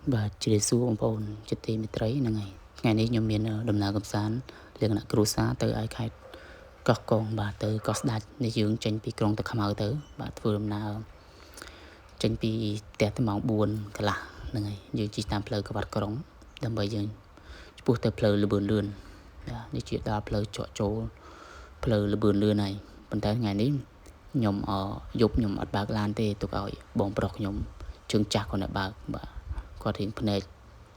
បាទជ្រាបសួរបងប្អូនជាទីមេត្រីហ្នឹងហើយថ្ងៃនេះខ្ញុំមានដំណើរកម្សាន្តលក្ខណៈគ្រួសារទៅឯខេត្តកោះកុងបាទទៅកោះស្ដេចនេះយើងចេញពីក្រុងតាខ្មៅទៅបាទធ្វើដំណើរចេញពីផ្ទះទៅម៉ោង4កន្លះហ្នឹងហើយយើងជិះតាមផ្លូវក្បាត់ក្រុងដើម្បីយើងឆ្ពោះទៅផ្លូវលបឿនលឿនបាទនេះជាដល់ផ្លូវចកចូលផ្លូវលបឿនលឿនហើយប៉ុន្តែថ្ងៃនេះខ្ញុំយប់ខ្ញុំអត់បើកឡានទេទុកឲ្យបងប្រុសខ្ញុំជើងចាស់គាត់នៅបើកបាទគាត់រៀងភ្នែក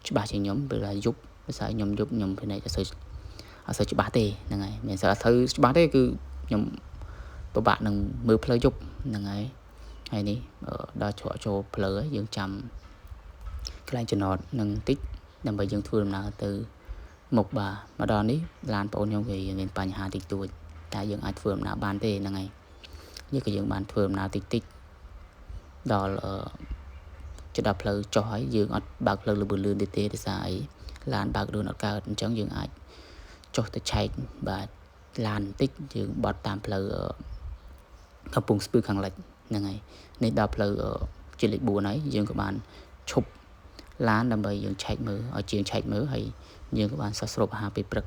ច្បាស់ជាងខ្ញុំពេលថាយប់ភាសាខ្ញុំយប់ខ្ញុំភ្នែកអត់សូវច្បាស់ទេហ្នឹងហើយមានស្រាប់ទៅច្បាស់ទេគឺខ្ញុំពិបាកនឹងមើលផ្លូវយប់ហ្នឹងហើយនេះដល់ច្រកចូលផ្លូវហើយយើងចាំកន្លែងចំណតនឹងតិចដើម្បីយើងធ្វើដំណើរទៅមុខបាទមកដល់នេះឡានបងប្អូនខ្ញុំវាមានបញ្ហាតិចតួចតែយើងអាចធ្វើដំណើរបានទេហ្នឹងហើយនេះក៏យើងបានធ្វើដំណើរតិចដល់ចដល់ផ្លូវចុះហើយយើងអត់បើកផ្លូវលបឿនលឿនទេដោយសារអីឡានបើកលឿនអត់កើតអញ្ចឹងយើងអាចចុះទៅឆែកបាទឡានបន្តិចយើងបត់តាមផ្លូវកំពង់ស្ពឺខាងលិចហ្នឹងហើយនេះដល់ផ្លូវជាលេខ4ហើយយើងក៏បានឈប់ឡានដើម្បីយើងឆែកមើលឲ្យជាងឆែកមើលហើយយើងក៏បានសោះស្រូបអាហារពេលព្រឹក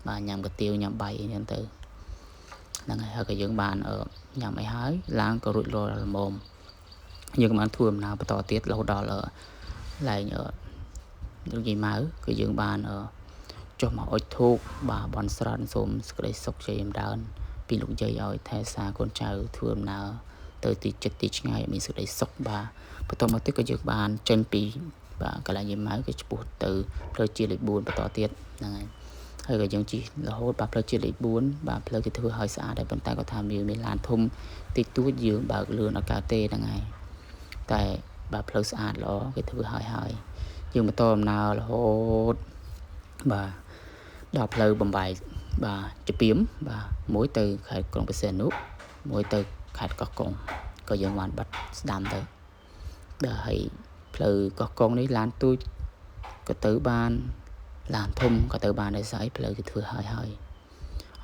បាទញ៉ាំកាទៀវញ៉ាំបាយអីហ្នឹងទៅហ្នឹងហើយក៏យើងបានញ៉ាំអីហើយឡានក៏រួចរាល់ល្មមយើងក៏បានធ្វើដំណើរបន្តទៀតរហូតដល់ឡែងលោកយាយម៉ៅគឺយើងបានចុះមកអុជធូបបាទបន់ស្រន់សូមសេចក្តីសុខជ័យចម្រើនពីលោកយាយឲ្យថែសារកូនចៅធ្វើដំណើរទៅទីចិត្តទីឆ្ងាយមានសេចក្តីសុខបាទបន្តមកទៀតក៏យើងបានចេញពីបាទកន្លែងយាយម៉ៅគឺឆ្ពោះទៅផ្លូវជាលេខ4បន្តទៀតហ្នឹងហើយក៏យើងជិះរហូតបាទផ្លូវជាលេខ4បាទផ្លូវគេធ្វើឲ្យស្អាតហើយប៉ុន្តែគាត់ថាមានឡានធំតិចតួចយើងបើកលឿនអត់កើតទេហ្នឹងហើយតែបាទផ្លូវស្អាតល្អគេធ្វើឲ្យយើងបន្តដំណើររហូតបាទដល់ផ្លូវបំបែកបាទជាពីមបាទមួយទៅខេត្តក្រុងបរសៀននុមួយទៅខេត្តកោះកុងក៏យើងបានបាត់ស្ដាំទៅដល់ហើយផ្លូវកោះកុងនេះឡានទូចក៏ទៅបានឡានធំក៏ទៅបានដែរស្អីផ្លូវគេធ្វើឲ្យ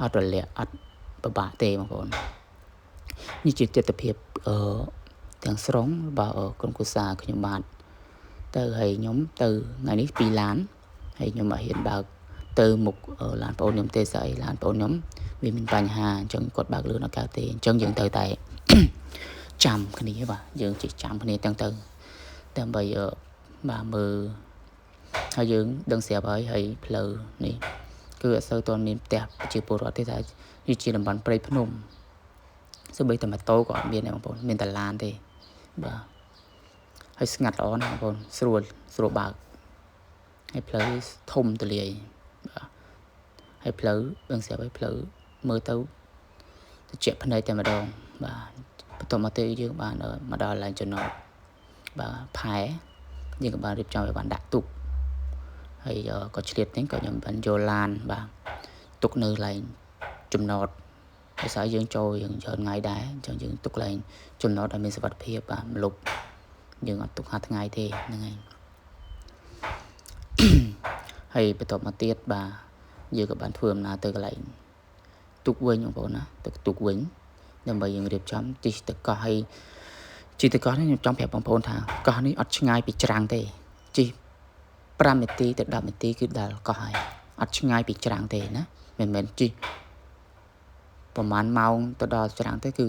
អត់រលាក់អត់ពិបាកទេបងប្អូននេះជាទស្សនវិជ្ជាទាំងស្រុងរបស់ក្រុមគ្រួសារខ្ញុំបាទទៅហើយខ្ញុំទៅថ្ងៃនេះ2ឡានហើយខ្ញុំអត់ហ៊ានបើកទៅមុខឡានបងប្អូនខ្ញុំទេស្អីឡានបងប្អូនខ្ញុំវាមានបញ្ហាអញ្ចឹងគាត់បើកលឿនអត់កើតទេអញ្ចឹងយើងត្រូវតែចាំគ្នាបាទយើងជិះចាំគ្នាទាំងទៅដើម្បីបាទមើលហើយយើងដឹងស្រាប់ហើយផ្លូវនេះគឺអត់សូវទាន់មានផ្ទះប្រជាពលរដ្ឋទេតែវាជាតំបន់ព្រៃភ្នំសូម្បីតែម៉ូតូក៏អត់មានដែរបងប្អូនមានតែឡានទេបាទហើយស្ងាត់ល្អណាស់បងប្អូនស្រួលបើកហើយផ្លូវធំទូលាយបាទហើយផ្លូវដឹងស្រាប់ហើយផ្លូវមើលទៅត្រជាក់ភ្នែកតែម្ដងបាទបន្ទាប់មកទៀតយើងបានមកដល់ឡើងចំណតបាទផែយើងក៏បានរៀបចំឲ្យបានដាក់ទុកហើយក៏ឆ្លៀតនេះក៏ខ្ញុំបានយកឡានបាទទុកនៅកន្លែងចំណតដោយសារយើងចូលយើងច្រើនថ្ងៃដែរអញ្ចឹងយើងទុកកន្លែងចំណតឲ្យមានសុវត្ថិភាពបាទម្លប់យើងអត់ទុកហាត់ថ្ងៃទេហ្នឹងហើយហើយបន្ទាប់មកទៀតបាទយើងក៏បានធ្វើដំណើរទៅកន្លែងទុកវិញបងប្អូនណាទៅទុកវិញដើម្បីយើងរៀបចំជិះទៅកោះហើយជិះទៅកោះនេះខ្ញុំចង់ប្រាប់បងប្អូនថាកោះនេះអត់ឆ្ងាយពីច្រាំងទេជិះ5នាទីទៅ10នាទីគឺដល់កោះហើយអត់ឆ្ងាយពីច្រាំងទេណាមិនមែនជិះប្រហែលម៉ោងទៅដល់ច្រាំងទេគឺ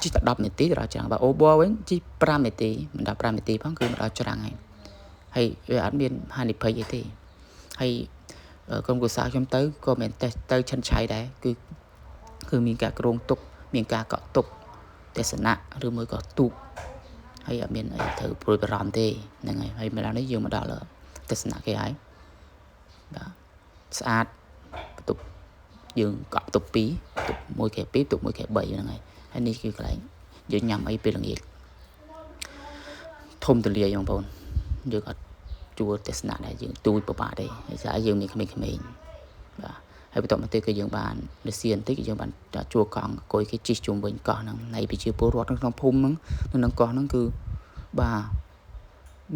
ជិះតែ10នាទីទៅដល់ច្រាំងបើអូបវិញជិះ5នាទីមិនដល់5នាទីផងគឺមកដល់ច្រាំងហើយវាអត់មានហានិភ័យអីទេហើយក្រុមគ្រួសារខ្ញុំទៅក៏មិនទៅឈិនឆៃដែរគឺមានការគ្រោងទុកមានការកក់ទុកទេសនៈឬមួយក៏ទូកហើយអត់មានអីត្រូវព្រួយបារម្ភទេហ្នឹងហើយម្ដងនេះយើងមកដល់ទេសនៈគេហើយបាទស្អាតបន្ទប់យើងកក់បន្ទប់2បន្ទប់មួយគេ2បន្ទប់មួយគេ3ហ្នឹងហើយនេះគឺកន្លែងយើងញ៉ាំអីពេលល្ងាចធំទូលាយបងប្អូនយើងអត់ជួលទេសនៈដែរយើងទូចពិបាកទេហើយស្អាតយើងមានក្មេងៗបាទហើយបន្ទាប់មកទៀតគឺយើងបានរសៀលបន្តិចយើងបានជួលកង់អង្គុយគេជិះជុំវិញកោះហ្នឹងហើយប្រជាពលរដ្ឋក្នុងភូមិហ្នឹងនៅកោះហ្នឹងគឺបាទ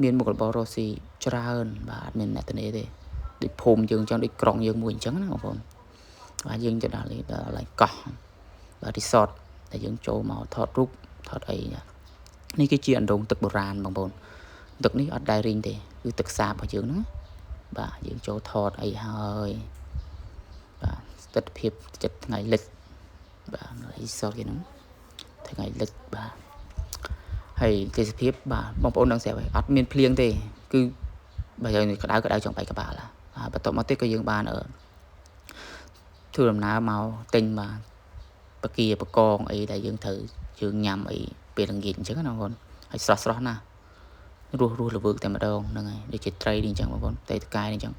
មានមុខរបររកស៊ីច្រើនបាទអត់មានអ្នកទនេទេដូចភូមិយើងអញ្ចឹងដូចក្រុងយើងមួយអញ្ចឹងណាបងប្អូនបាទយើងទៅដល់ឡៃកោះបាទរីសតដែលយើងចូលមកថតរូបថតអីនេះគឺជាអណ្ដូងទឹកបុរាណបងប្អូន ទឹកនេះអត់ដែររីងទេគឺទឹកសាបរបស់យើងហ្នឹងបាទយើងចូលថតអីហើយបាទស្ថិរភាពចិត្តថ្ងៃលិចបាទអីសតគេហ្នឹងថ្ងៃលិចបាទហើយទេសភាពបាទបងប្អូនដឹងស្រាប់ហើយអត់មានភ្លៀងទេគឺបើយើងក្តៅចង់បែកក្បាលបាទបន្ទាប់មកទៀតក៏យើងបានធ្វើដំណើរមកទិញបាទបកាបកងអីដែលយើងត្រូវយើងញ៉ាំអីពេលល្ងាចអញ្ចឹងណាបងប្អូនហើយស្រស់ណាស់រស់ល្វើកតែម្ដងហ្នឹងហើយដូចជាត្រីនេះអញ្ចឹងបងប្អូនត្រីតកែនេះអញ្ចឹង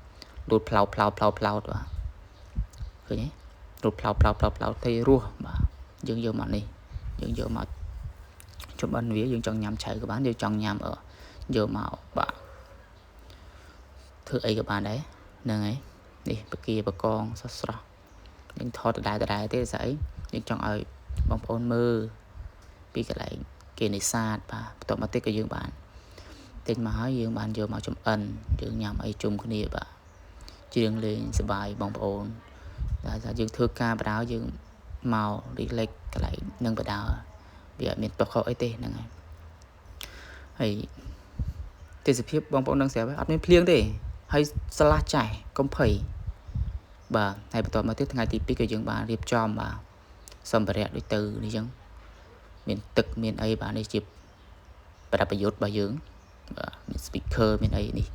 លូតផ្លោតបាទឃើញទេលូតផ្លោតត្រីរស់បាទយើងយកមកនេះយើងយកមកចំអិនវាយើងចង់ញ៉ាំឆៅក៏បានយើងចង់ញ៉ាំយកមកបាទធ្វើអីក៏បានដែរហ្នឹងហើយនេះបកាបកងស្រស់យើងថតដដែលទេស្អីយើងចង់ឲ្យបងប្អូនមើលពីកន្លែងគេនេសាទបាទបន្ទាប់មកទៀតក៏យើងបានទិញមកហើយយើងបានយកមកចំអិនយើងញ៉ាំអីជុំគ្នាបាទជារឿងលេងសប្បាយបងប្អូនតែថាយើងធ្វើការបដៅយើងមករីកលេចកន្លែងនឹងបដៅវាអត់មានបកខអីទេហ្នឹងហើយទេសភាពបងប្អូននឹងស្រាប់ហើយអត់មានភ្លៀងទេហើយស្លាស់ចាស់កុំភ័យបាទហើយបន្ទាប់មកទៀតថ្ងៃទី2ក៏យើងបានរៀបចំបាទសម្ភារៈដូចទៅនេះចឹងមានទឹកមានអីបាទនេះជាប្រដាប់ប្រយុទ្ធរបស់យើងបាទមាន speaker មានអីនេះ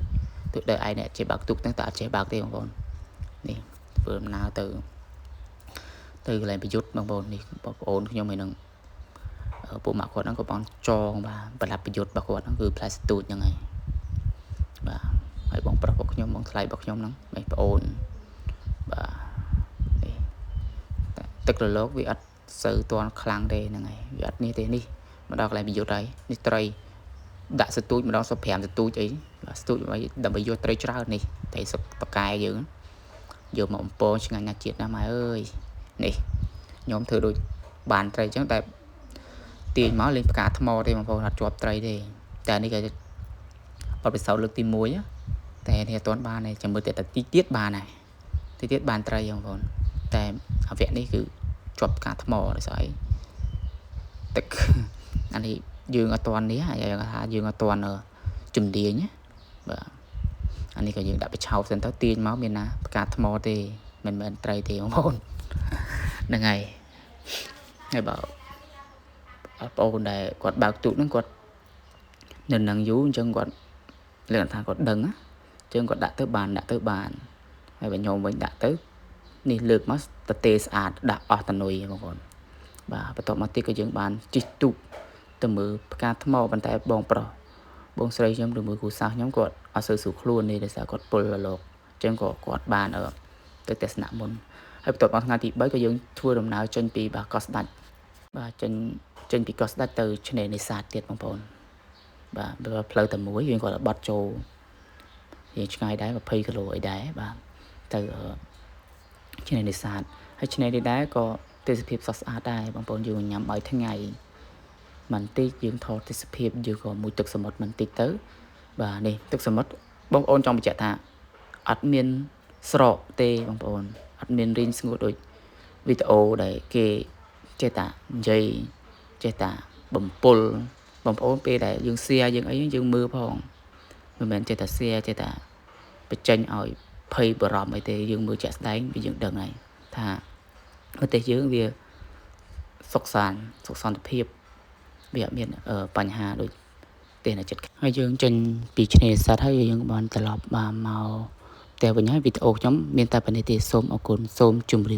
ទោះដែលឯងអ្នកចេះបើកទូកហ្នឹងតែអត់ចេះបើកទេបងប្អូននេះធ្វើដំណើរទៅកន្លែងប្រយុទ្ធបងប្អូននេះបងប្អូនខ្ញុំឯនឹងពួកម៉ាក់គាត់ហ្នឹងក៏បានចងបាទប្រដាប់ប្រយុទ្ធរបស់គាត់ហ្នឹងគឺផ្លែស្ទូចហ្នឹងហើយបាទហើយបងប្រុសរបស់ខ្ញុំបងថ្លៃរបស់ខ្ញុំហ្នឹងបងប្អូនបាទនេះទឹករលកវាអត់សូវទាន់ខ្លាំងទេហ្នឹងហើយវាអត់នេះទេនេះមកដល់កន្លែងប្រយុទ្ធហើយនេះត្រីដាក់ស្ទូចម្ដង15ស្ទូចអីបាទស្ទូចដើម្បីយកត្រីច្រើននេះត្រីសុកតកែយើងយកមកអំពងឆ្ងាញ់ណាស់ជាតិណាស់ម៉ែអើយនេះខ្ញុំធ្វើដូចបានត្រីអញ្ចឹងតែទាញមកលេងផ្កាថ្មទេបងប្អូនអត់ជាប់ត្រីទេតែនេះក៏បទពិសោធន៍លើកទី1តែនេះអត់ទាន់បានទេចាំមើលតែទីទៀតបានហើយទីទៀតបានត្រីបងប្អូនតែអវៈនេះគឺជាប់ផ្កាថ្មដោយសារអីទឹកអានេះយើងអត់ទាន់នេះយើងថាយើងអត់ទាន់ជំនាញបាទអានេះក៏យើងដាក់បិឆោតសិនទៅទាញមកមានណាផ្កាថ្មទេមិនមែនត្រីទេបងប្អូនហ្នឹងហើយបើបងប្អូនដែលគាត់បើកទូកហ្នឹងគាត់នៅនឹងយូរអញ្ចឹងគាត់លក្ខណៈថាគាត់ដឹងអញ្ចឹងគាត់ដាក់ទៅបានហើយបើខ្ញុំវិញដាក់ទៅនេះលើកមកតទេស្អាតដាក់អស់តនុយបងប្អូនបាទបន្ទាប់មកទៀតក៏យើងបានជិះទូកទៅមើលផ្កាថ្មប៉ុន្តែបងប្រុសបងស្រីខ្ញុំទៅមើលគ្រូសាស្ត្រខ្ញុំគាត់អត់សូវស្រួលខ្លួនទេដោយសារគាត់ពុលរលកអញ្ចឹងក៏គាត់បានទៅទស្សនៈមុនហើយបន្ទាប់មកថ្ងៃទី3ក៏យើងធ្វើដំណើរចេញពីបាទកោះស្ដាច់បាទចេញពីកោះស្ដាច់ទៅឆ្នេរនេសាទទៀតបងប្អូនបាទផ្លូវតែមួយយើងគាត់បាត់ចូលយើងឆ្ងាយដែរ20គីឡូអីដែរបាទទៅឆ្នេរនេសាទហើយឆ្នេរនេះដែរក៏ទេសភាពស្រស់ស្អាតដែរបងប្អូនយើងញ៉ាំបាយថ្ងៃបន្តិចយើងថតទេសភាពយើងក៏មួយទឹកសមុទ្របន្តិចទៅបាទនេះទឹកសមុទ្របងប្អូនចង់បញ្ជាក់ថាអត់មានស្រកទេបងប្អូនអត់មានរីងស្ងួតដូចវីដេអូដែលគេចេះតែនិយាយចេះតែបំពុលបងប្អូនពេលដែលយើង share យើងអីយើងមើលផងមិនមែនចេះតែ share ចេះតែបញ្ចេញឲ្យភ័យបារម្ភអីទេយើងមើលជាក់ស្ដែងវាយើងដឹងហើយថាប្រទេសយើងវាសុខសន្តិភាពវាអត់មានបញ្ហាដូចប្រទេសណាជិតហើយយើងចេញពីឆ្នេរសត្វហើយយើងបានត្រឡប់មកតែវិញហើយវីដេអូខ្ញុំមានតែប៉ុណ្្នេះទេសូមអរគុណសូមជម្រាប